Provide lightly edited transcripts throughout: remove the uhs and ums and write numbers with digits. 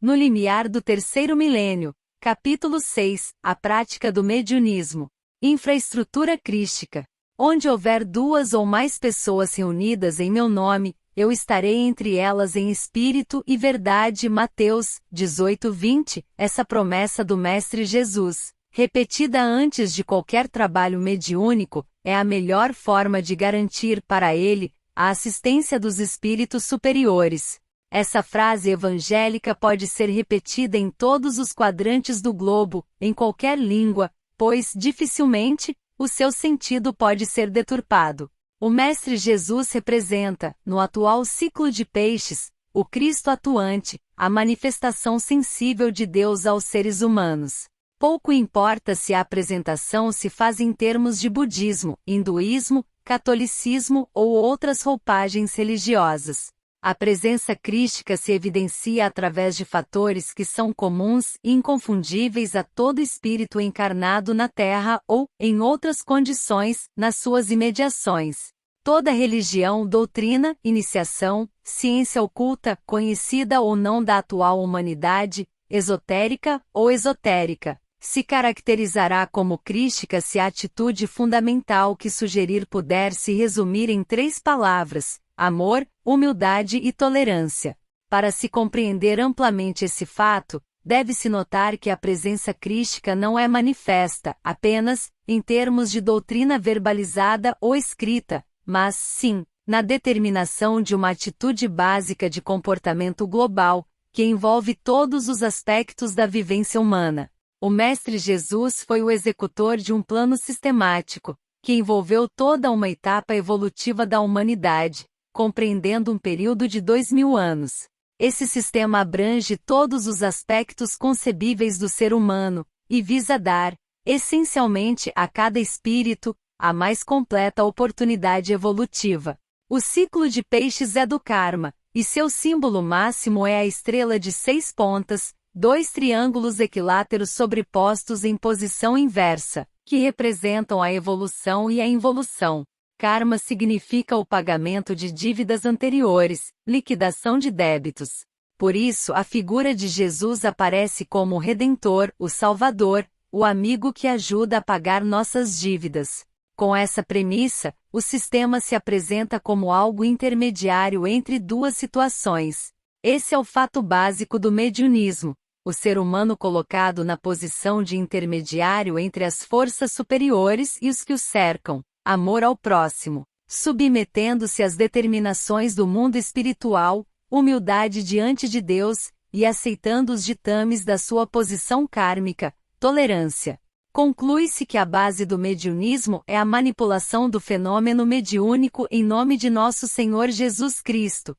No limiar do terceiro milênio. Capítulo 6. A prática do mediunismo. Infraestrutura crística. Onde houver duas ou mais pessoas reunidas em meu nome, eu estarei entre elas em espírito e verdade. Mateus 18:20. Essa promessa do Mestre Jesus, repetida antes de qualquer trabalho mediúnico, é a melhor forma de garantir para ele a assistência dos espíritos superiores. Essa frase evangélica pode ser repetida em todos os quadrantes do globo, em qualquer língua, pois, dificilmente, o seu sentido pode ser deturpado. O Mestre Jesus representa, no atual ciclo de peixes, o Cristo atuante, a manifestação sensível de Deus aos seres humanos. Pouco importa se a apresentação se faz em termos de budismo, hinduísmo, catolicismo ou outras roupagens religiosas. A presença crística se evidencia através de fatores que são comuns e inconfundíveis a todo espírito encarnado na Terra ou, em outras condições, nas suas imediações. Toda religião, doutrina, iniciação, ciência oculta, conhecida ou não da atual humanidade, esotérica ou esotérica, se caracterizará como crística se a atitude fundamental que sugerir puder se resumir em 3 palavras: amor, humildade e tolerância. Para se compreender amplamente esse fato, deve-se notar que a presença crística não é manifesta apenas em termos de doutrina verbalizada ou escrita, mas, sim, na determinação de uma atitude básica de comportamento global, que envolve todos os aspectos da vivência humana. O Mestre Jesus foi o executor de um plano sistemático, que envolveu toda uma etapa evolutiva da humanidade, compreendendo um período de 2000 anos. Esse sistema abrange todos os aspectos concebíveis do ser humano, e visa dar, essencialmente a cada espírito, a mais completa oportunidade evolutiva. O ciclo de peixes é do karma, e seu símbolo máximo é a estrela de 6 pontas, 2 triângulos equiláteros sobrepostos em posição inversa, que representam a evolução e a involução. Karma significa o pagamento de dívidas anteriores, liquidação de débitos. Por isso, a figura de Jesus aparece como o Redentor, o Salvador, o amigo que ajuda a pagar nossas dívidas. Com essa premissa, o sistema se apresenta como algo intermediário entre duas situações. Esse é o fato básico do mediunismo: o ser humano colocado na posição de intermediário entre as forças superiores e os que o cercam. Amor ao próximo, submetendo-se às determinações do mundo espiritual, humildade diante de Deus, e aceitando os ditames da sua posição kármica, tolerância. Conclui-se que a base do mediunismo é a manipulação do fenômeno mediúnico em nome de nosso Senhor Jesus Cristo.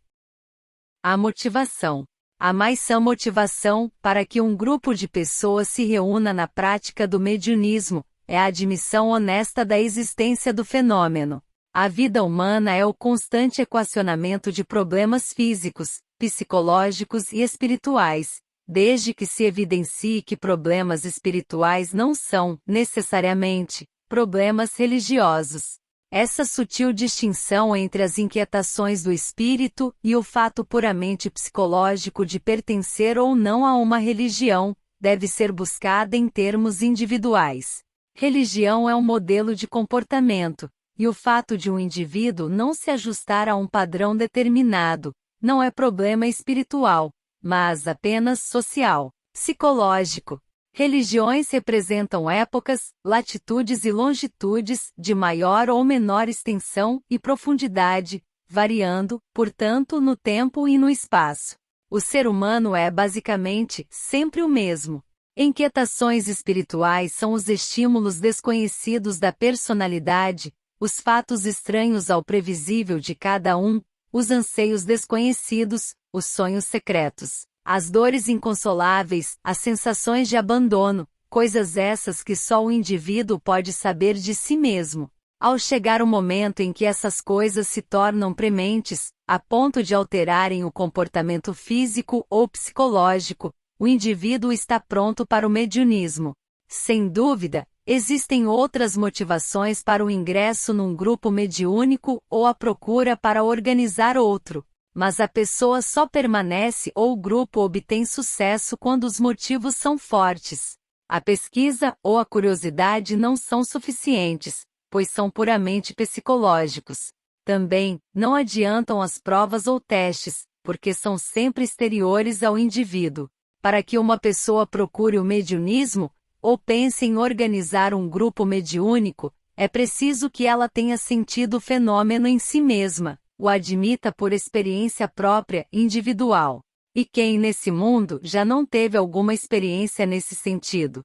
A motivação. A mais sã motivação para que um grupo de pessoas se reúna na prática do mediunismo é a admissão honesta da existência do fenômeno. A vida humana é o constante equacionamento de problemas físicos, psicológicos e espirituais, desde que se evidencie que problemas espirituais não são, necessariamente, problemas religiosos. Essa sutil distinção entre as inquietações do espírito e o fato puramente psicológico de pertencer ou não a uma religião deve ser buscada em termos individuais. Religião é um modelo de comportamento, e o fato de um indivíduo não se ajustar a um padrão determinado não é problema espiritual, mas apenas social, psicológico. Religiões representam épocas, latitudes e longitudes de maior ou menor extensão e profundidade, variando, portanto, no tempo e no espaço. O ser humano é, basicamente, sempre o mesmo. Inquietações espirituais são os estímulos desconhecidos da personalidade, os fatos estranhos ao previsível de cada um, os anseios desconhecidos, os sonhos secretos, as dores inconsoláveis, as sensações de abandono, coisas essas que só o indivíduo pode saber de si mesmo. Ao chegar o momento em que essas coisas se tornam prementes, a ponto de alterarem o comportamento físico ou psicológico, o indivíduo está pronto para o mediunismo. Sem dúvida, existem outras motivações para o ingresso num grupo mediúnico ou a procura para organizar outro. Mas a pessoa só permanece ou o grupo obtém sucesso quando os motivos são fortes. A pesquisa ou a curiosidade não são suficientes, pois são puramente psicológicos. Também, não adiantam as provas ou testes, porque são sempre exteriores ao indivíduo. Para que uma pessoa procure o mediunismo, ou pense em organizar um grupo mediúnico, é preciso que ela tenha sentido o fenômeno em si mesma, o admita por experiência própria, individual. E quem nesse mundo já não teve alguma experiência nesse sentido?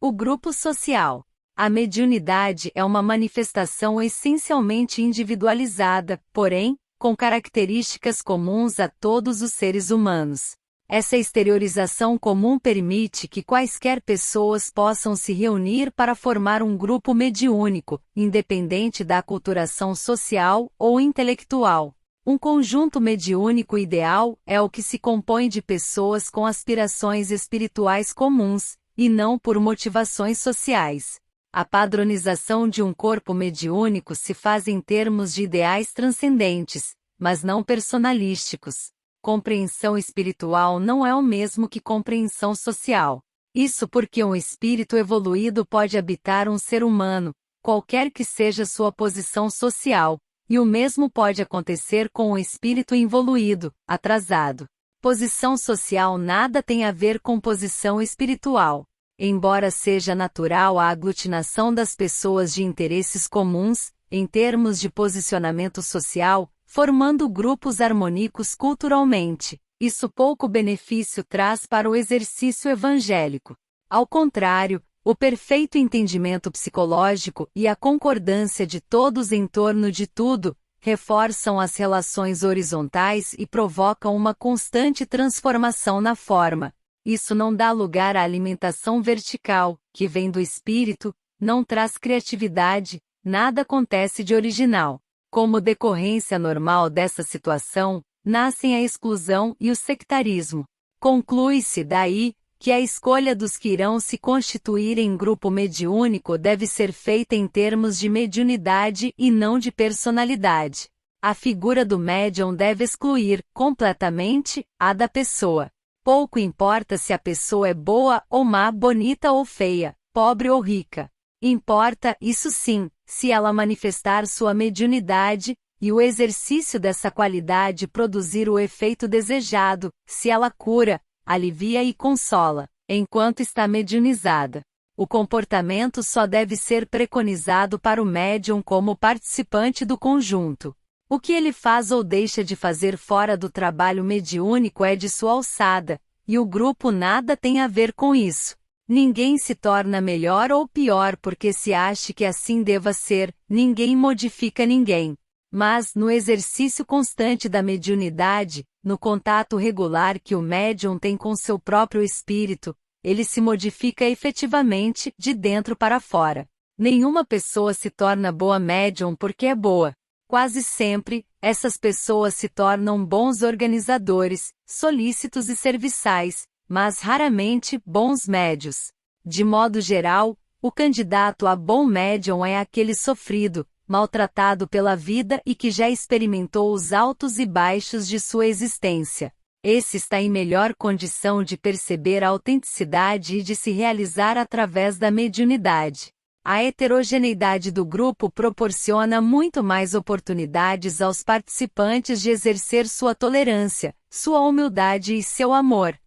O grupo social. A mediunidade é uma manifestação essencialmente individualizada, porém, com características comuns a todos os seres humanos. Essa exteriorização comum permite que quaisquer pessoas possam se reunir para formar um grupo mediúnico, independente da aculturação social ou intelectual. Um conjunto mediúnico ideal é o que se compõe de pessoas com aspirações espirituais comuns, e não por motivações sociais. A padronização de um corpo mediúnico se faz em termos de ideais transcendentes, mas não personalísticos. Compreensão espiritual não é o mesmo que compreensão social. Isso porque um espírito evoluído pode habitar um ser humano, qualquer que seja sua posição social, e o mesmo pode acontecer com um espírito involuído, atrasado. Posição social nada tem a ver com posição espiritual. Embora seja natural a aglutinação das pessoas de interesses comuns, em termos de posicionamento social, formando grupos harmônicos culturalmente, isso pouco benefício traz para o exercício evangélico. Ao contrário, o perfeito entendimento psicológico e a concordância de todos em torno de tudo, reforçam as relações horizontais e provocam uma constante transformação na forma. Isso não dá lugar à alimentação vertical, que vem do espírito, não traz criatividade, nada acontece de original. Como decorrência normal dessa situação, nascem a exclusão e o sectarismo. Conclui-se, daí, que a escolha dos que irão se constituir em grupo mediúnico deve ser feita em termos de mediunidade e não de personalidade. A figura do médium deve excluir, completamente, a da pessoa. Pouco importa se a pessoa é boa ou má, bonita ou feia, pobre ou rica. Importa, isso sim, se ela manifestar sua mediunidade, e o exercício dessa qualidade produzir o efeito desejado, se ela cura, alivia e consola, enquanto está mediunizada. O comportamento só deve ser preconizado para o médium como participante do conjunto. O que ele faz ou deixa de fazer fora do trabalho mediúnico é de sua alçada, e o grupo nada tem a ver com isso. Ninguém se torna melhor ou pior porque se ache que assim deva ser, ninguém modifica ninguém. Mas, no exercício constante da mediunidade, no contato regular que o médium tem com seu próprio espírito, ele se modifica efetivamente, de dentro para fora. Nenhuma pessoa se torna boa médium porque é boa. Quase sempre, essas pessoas se tornam bons organizadores, solícitos e serviçais, mas raramente bons médios. De modo geral, o candidato a bom médium é aquele sofrido, maltratado pela vida e que já experimentou os altos e baixos de sua existência. Esse está em melhor condição de perceber a autenticidade e de se realizar através da mediunidade. A heterogeneidade do grupo proporciona muito mais oportunidades aos participantes de exercer sua tolerância, sua humildade e seu amor.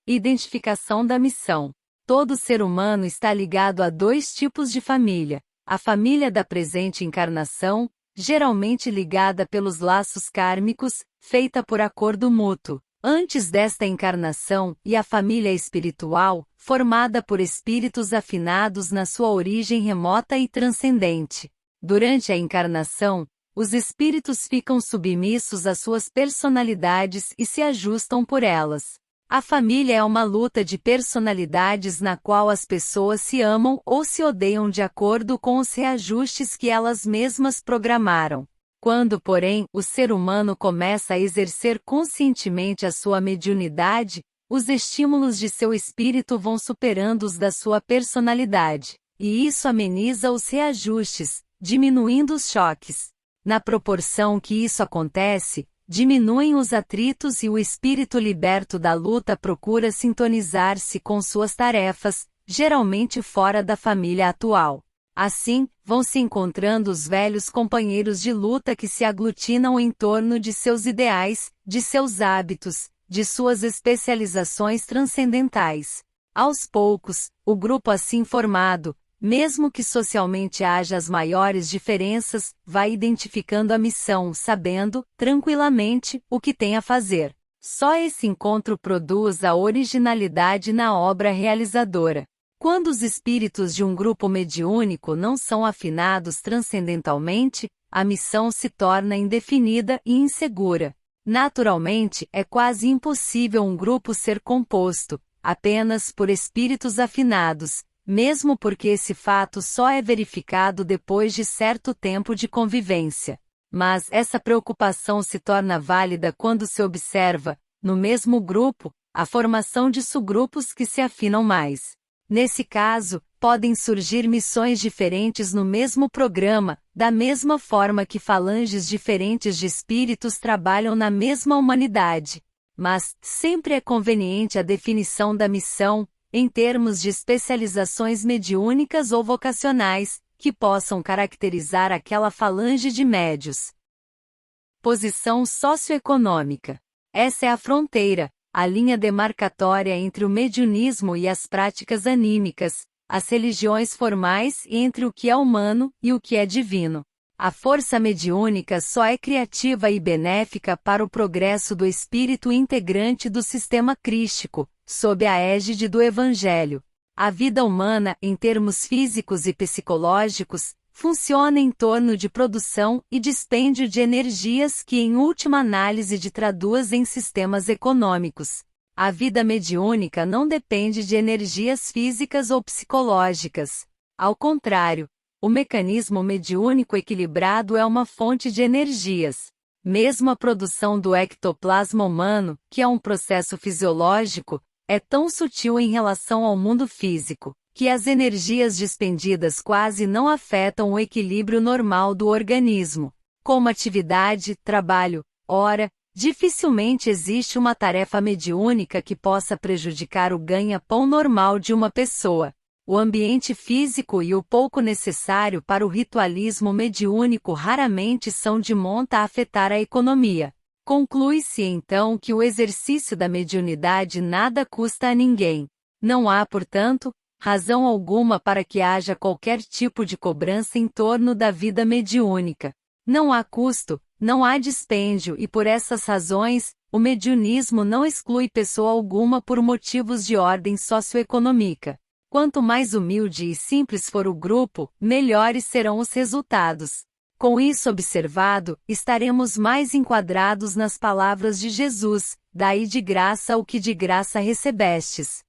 Identificação da missão. Todo ser humano está ligado a dois tipos de família. A família da presente encarnação, geralmente ligada pelos laços kármicos, feita por acordo mútuo, antes desta encarnação, e a família espiritual, formada por espíritos afinados na sua origem remota e transcendente. Durante a encarnação, os espíritos ficam submissos às suas personalidades e se ajustam por elas. A família é uma luta de personalidades na qual as pessoas se amam ou se odeiam de acordo com os reajustes que elas mesmas programaram. Quando, porém, o ser humano começa a exercer conscientemente a sua mediunidade, os estímulos de seu espírito vão superando os da sua personalidade, e isso ameniza os reajustes, diminuindo os choques. Na proporção que isso acontece, diminuem os atritos e o espírito liberto da luta procura sintonizar-se com suas tarefas, geralmente fora da família atual. Assim, vão se encontrando os velhos companheiros de luta que se aglutinam em torno de seus ideais, de seus hábitos, de suas especializações transcendentais. Aos poucos, o grupo assim formado, mesmo que socialmente haja as maiores diferenças, vai identificando a missão, sabendo, tranquilamente, o que tem a fazer. Só esse encontro produz a originalidade na obra realizadora. Quando os espíritos de um grupo mediúnico não são afinados transcendentalmente, a missão se torna indefinida e insegura. Naturalmente, é quase impossível um grupo ser composto apenas por espíritos afinados, mesmo porque esse fato só é verificado depois de certo tempo de convivência. Mas essa preocupação se torna válida quando se observa, no mesmo grupo, a formação de subgrupos que se afinam mais. Nesse caso, podem surgir missões diferentes no mesmo programa, da mesma forma que falanges diferentes de espíritos trabalham na mesma humanidade. Mas, sempre é conveniente a definição da missão, em termos de especializações mediúnicas ou vocacionais, que possam caracterizar aquela falange de médios. Posição socioeconômica. Essa é a fronteira, a linha demarcatória entre o mediunismo e as práticas anímicas, as religiões formais e entre o que é humano e o que é divino. A força mediúnica só é criativa e benéfica para o progresso do espírito integrante do sistema crístico, sob a égide do Evangelho. A vida humana, em termos físicos e psicológicos, funciona em torno de produção e dispêndio de energias que em última análise traduz em sistemas econômicos. A vida mediúnica não depende de energias físicas ou psicológicas. Ao contrário, o mecanismo mediúnico equilibrado é uma fonte de energias. Mesmo a produção do ectoplasma humano, que é um processo fisiológico, é tão sutil em relação ao mundo físico, que as energias dispendidas quase não afetam o equilíbrio normal do organismo. Como atividade, trabalho, hora, dificilmente existe uma tarefa mediúnica que possa prejudicar o ganha-pão normal de uma pessoa. O ambiente físico e o pouco necessário para o ritualismo mediúnico raramente são de monta a afetar a economia. Conclui-se então que o exercício da mediunidade nada custa a ninguém. Não há, portanto, razão alguma para que haja qualquer tipo de cobrança em torno da vida mediúnica. Não há custo, não há dispêndio e por essas razões, o mediunismo não exclui pessoa alguma por motivos de ordem socioeconômica. Quanto mais humilde e simples for o grupo, melhores serão os resultados. Com isso observado, estaremos mais enquadrados nas palavras de Jesus: dai de graça o que de graça recebestes.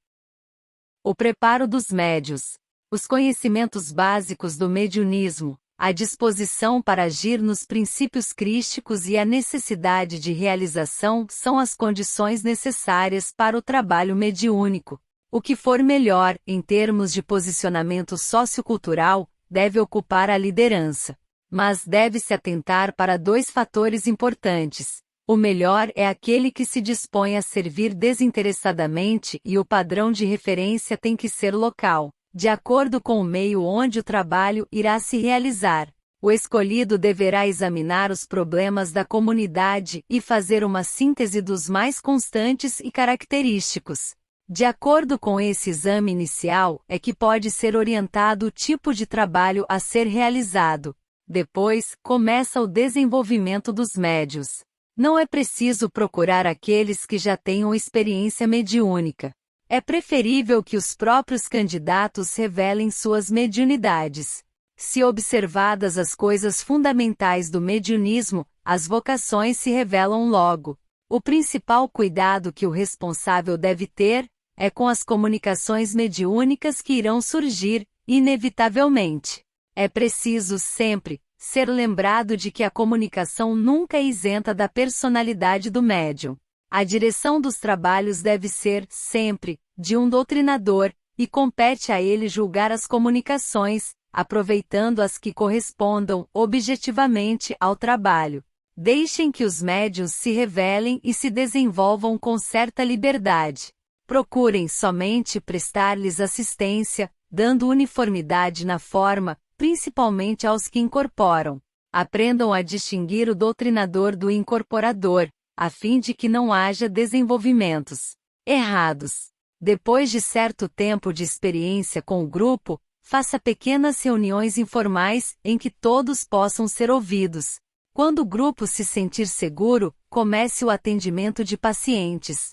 O preparo dos médios. Os conhecimentos básicos do mediunismo, a disposição para agir nos princípios crísticos e a necessidade de realização são as condições necessárias para o trabalho mediúnico. O que for melhor, em termos de posicionamento sociocultural, deve ocupar a liderança. Mas deve-se atentar para dois fatores importantes. O melhor é aquele que se dispõe a servir desinteressadamente e o padrão de referência tem que ser local, de acordo com o meio onde o trabalho irá se realizar. O escolhido deverá examinar os problemas da comunidade e fazer uma síntese dos mais constantes e característicos. De acordo com esse exame inicial, é que pode ser orientado o tipo de trabalho a ser realizado. Depois, começa o desenvolvimento dos médios. Não é preciso procurar aqueles que já tenham experiência mediúnica. É preferível que os próprios candidatos revelem suas mediunidades. Se observadas as coisas fundamentais do mediunismo, as vocações se revelam logo. O principal cuidado que o responsável deve ter é com as comunicações mediúnicas que irão surgir, inevitavelmente. É preciso sempre ser lembrado de que a comunicação nunca é isenta da personalidade do médium. A direção dos trabalhos deve ser, sempre, de um doutrinador, e compete a ele julgar as comunicações, aproveitando as que correspondam objetivamente ao trabalho. Deixem que os médiuns se revelem e se desenvolvam com certa liberdade. Procurem somente prestar-lhes assistência, dando uniformidade na forma, principalmente aos que incorporam. Aprendam a distinguir o doutrinador do incorporador, a fim de que não haja desenvolvimentos errados. Depois de certo tempo de experiência com o grupo, faça pequenas reuniões informais em que todos possam ser ouvidos. Quando o grupo se sentir seguro, comece o atendimento de pacientes.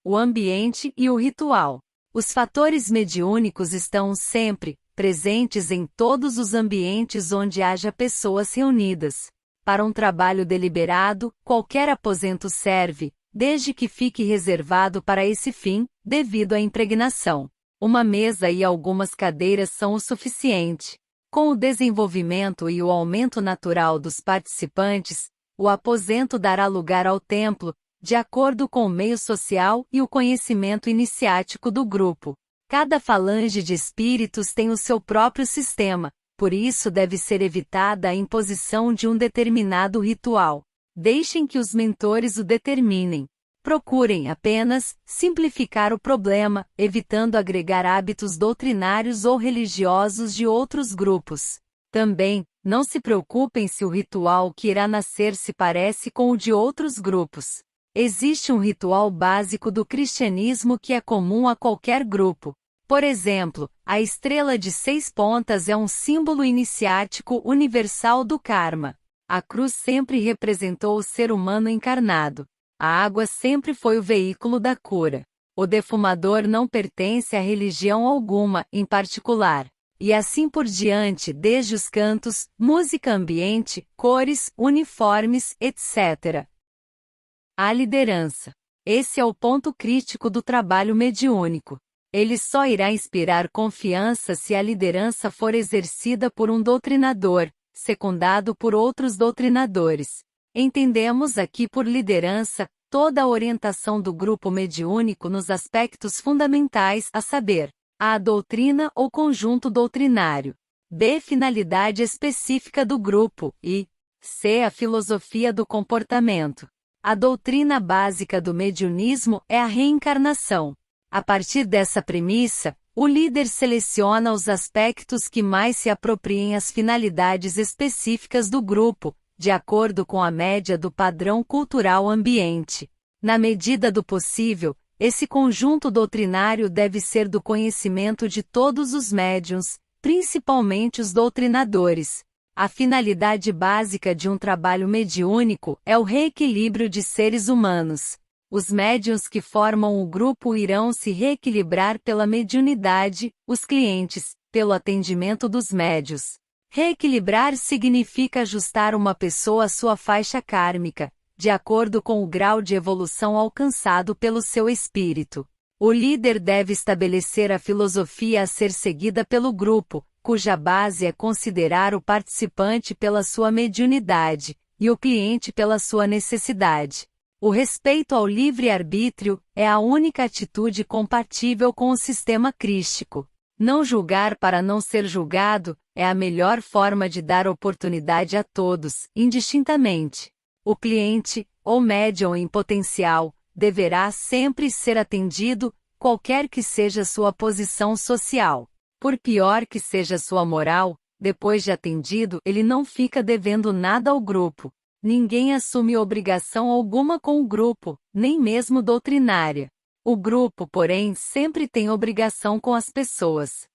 O ambiente e o ritual. Os fatores mediúnicos estão sempre presentes em todos os ambientes onde haja pessoas reunidas. Para um trabalho deliberado, qualquer aposento serve, desde que fique reservado para esse fim, devido à impregnação. Uma mesa e algumas cadeiras são o suficiente. Com o desenvolvimento e o aumento natural dos participantes, o aposento dará lugar ao templo, de acordo com o meio social e o conhecimento iniciático do grupo. Cada falange de espíritos tem o seu próprio sistema, por isso deve ser evitada a imposição de um determinado ritual. Deixem que os mentores o determinem. Procurem apenas simplificar o problema, evitando agregar hábitos doutrinários ou religiosos de outros grupos. Também, não se preocupem se o ritual que irá nascer se parece com o de outros grupos. Existe um ritual básico do cristianismo que é comum a qualquer grupo. Por exemplo, a estrela de 6 pontas é um símbolo iniciático universal do karma. A cruz sempre representou o ser humano encarnado. A água sempre foi o veículo da cura. O defumador não pertence a religião alguma, em particular. E assim por diante, desde os cantos, música ambiente, cores, uniformes, etc. A liderança. Esse é o ponto crítico do trabalho mediúnico. Ele só irá inspirar confiança se a liderança for exercida por um doutrinador, secundado por outros doutrinadores. Entendemos aqui por liderança toda a orientação do grupo mediúnico nos aspectos fundamentais, a saber, a doutrina ou conjunto doutrinário, b. finalidade específica do grupo e c. a filosofia do comportamento. A doutrina básica do mediunismo é a reencarnação. A partir dessa premissa, o líder seleciona os aspectos que mais se apropriem às finalidades específicas do grupo, de acordo com a média do padrão cultural ambiente. Na medida do possível, esse conjunto doutrinário deve ser do conhecimento de todos os médiuns, principalmente os doutrinadores. A finalidade básica de um trabalho mediúnico é o reequilíbrio de seres humanos. Os médiuns que formam o grupo irão se reequilibrar pela mediunidade, os clientes, pelo atendimento dos médiuns. Reequilibrar significa ajustar uma pessoa à sua faixa kármica, de acordo com o grau de evolução alcançado pelo seu espírito. O líder deve estabelecer a filosofia a ser seguida pelo grupo, cuja base é considerar o participante pela sua mediunidade, e o cliente pela sua necessidade. O respeito ao livre-arbítrio é a única atitude compatível com o sistema crístico. Não julgar para não ser julgado é a melhor forma de dar oportunidade a todos, indistintamente. O cliente, ou médium em potencial, deverá sempre ser atendido, qualquer que seja sua posição social. Por pior que seja sua moral, depois de atendido, ele não fica devendo nada ao grupo. Ninguém assume obrigação alguma com o grupo, nem mesmo doutrinária. O grupo, porém, sempre tem obrigação com as pessoas.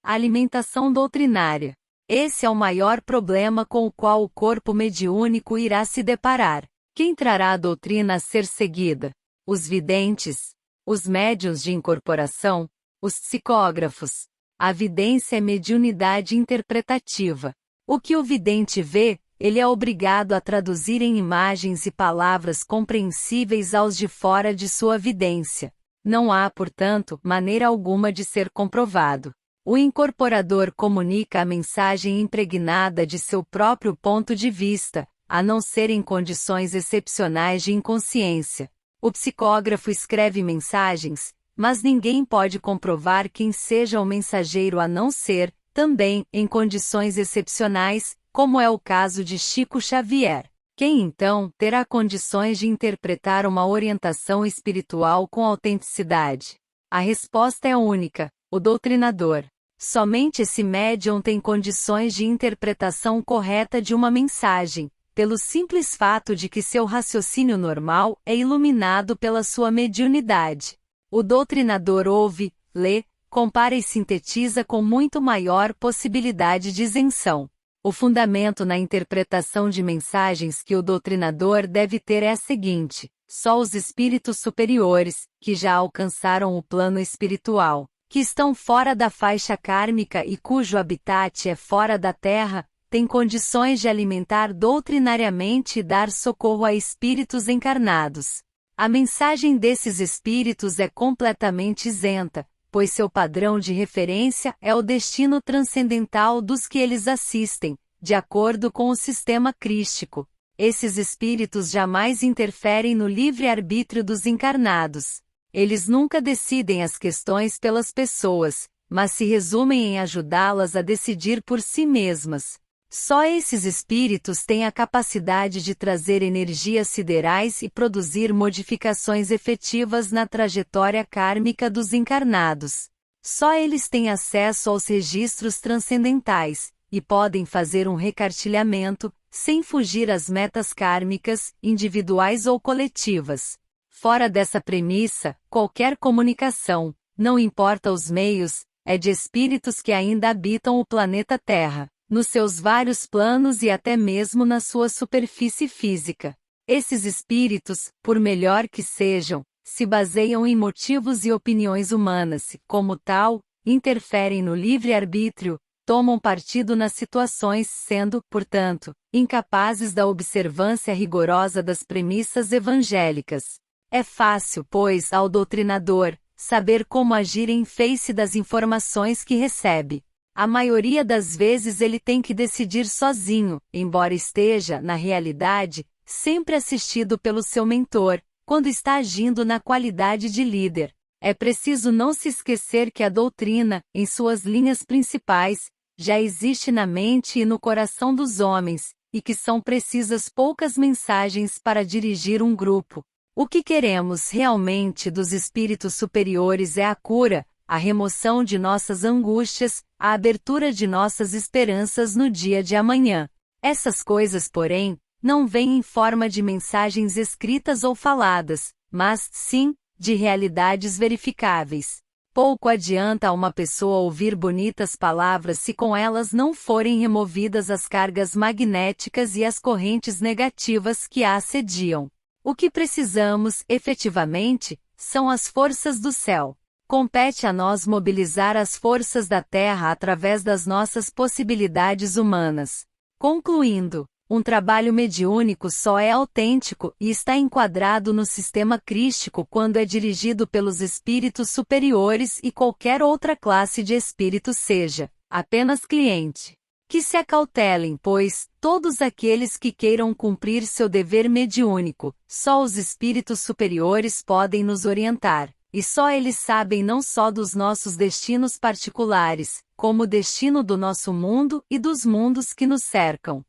Alimentação doutrinária. Esse é o maior problema com o qual o corpo mediúnico irá se deparar. Quem trará a doutrina a ser seguida? Os videntes? Os médiuns de incorporação? Os psicógrafos? A vidência é mediunidade interpretativa. O que o vidente vê, ele é obrigado a traduzir em imagens e palavras compreensíveis aos de fora de sua vidência. Não há, portanto, maneira alguma de ser comprovado. O incorporador comunica a mensagem impregnada de seu próprio ponto de vista, a não ser em condições excepcionais de inconsciência. O psicógrafo escreve mensagens, mas ninguém pode comprovar quem seja o mensageiro a não ser, também, em condições excepcionais, como é o caso de Chico Xavier. Quem então terá condições de interpretar uma orientação espiritual com autenticidade? A resposta é única: o doutrinador. Somente esse médium tem condições de interpretação correta de uma mensagem, pelo simples fato de que seu raciocínio normal é iluminado pela sua mediunidade. O doutrinador ouve, lê, compara e sintetiza com muito maior possibilidade de isenção. O fundamento na interpretação de mensagens que o doutrinador deve ter é a seguinte: só os espíritos superiores, que já alcançaram o plano espiritual, que estão fora da faixa kármica e cujo habitat é fora da Terra, têm condições de alimentar doutrinariamente e dar socorro a espíritos encarnados. A mensagem desses espíritos é completamente isenta, pois seu padrão de referência é o destino transcendental dos que eles assistem, de acordo com o sistema crístico. Esses espíritos jamais interferem no livre-arbítrio dos encarnados. Eles nunca decidem as questões pelas pessoas, mas se resumem em ajudá-las a decidir por si mesmas. Só esses espíritos têm a capacidade de trazer energias siderais e produzir modificações efetivas na trajetória kármica dos encarnados. Só eles têm acesso aos registros transcendentais, e podem fazer um recartilhamento, sem fugir às metas kármicas, individuais ou coletivas. Fora dessa premissa, qualquer comunicação, não importa os meios, é de espíritos que ainda habitam o planeta Terra, nos seus vários planos e até mesmo na sua superfície física. Esses espíritos, por melhor que sejam, se baseiam em motivos e opiniões humanas, como tal, interferem no livre-arbítrio, tomam partido nas situações, sendo, portanto, incapazes da observância rigorosa das premissas evangélicas. É fácil, pois, ao doutrinador, saber como agir em face das informações que recebe. A maioria das vezes ele tem que decidir sozinho, embora esteja, na realidade, sempre assistido pelo seu mentor, quando está agindo na qualidade de líder. É preciso não se esquecer que a doutrina, em suas linhas principais, já existe na mente e no coração dos homens, e que são precisas poucas mensagens para dirigir um grupo. O que queremos realmente dos espíritos superiores é a cura, a remoção de nossas angústias, a abertura de nossas esperanças no dia de amanhã. Essas coisas, porém, não vêm em forma de mensagens escritas ou faladas, mas, sim, de realidades verificáveis. Pouco adianta a uma pessoa ouvir bonitas palavras se com elas não forem removidas as cargas magnéticas e as correntes negativas que a assediam. O que precisamos, efetivamente, são as forças do céu. Compete a nós mobilizar as forças da Terra através das nossas possibilidades humanas. Concluindo, um trabalho mediúnico só é autêntico e está enquadrado no sistema crístico quando é dirigido pelos espíritos superiores e qualquer outra classe de espírito seja apenas cliente. Que se acautelem, pois, todos aqueles que queiram cumprir seu dever mediúnico, só os espíritos superiores podem nos orientar, e só eles sabem não só dos nossos destinos particulares, como o destino do nosso mundo e dos mundos que nos cercam.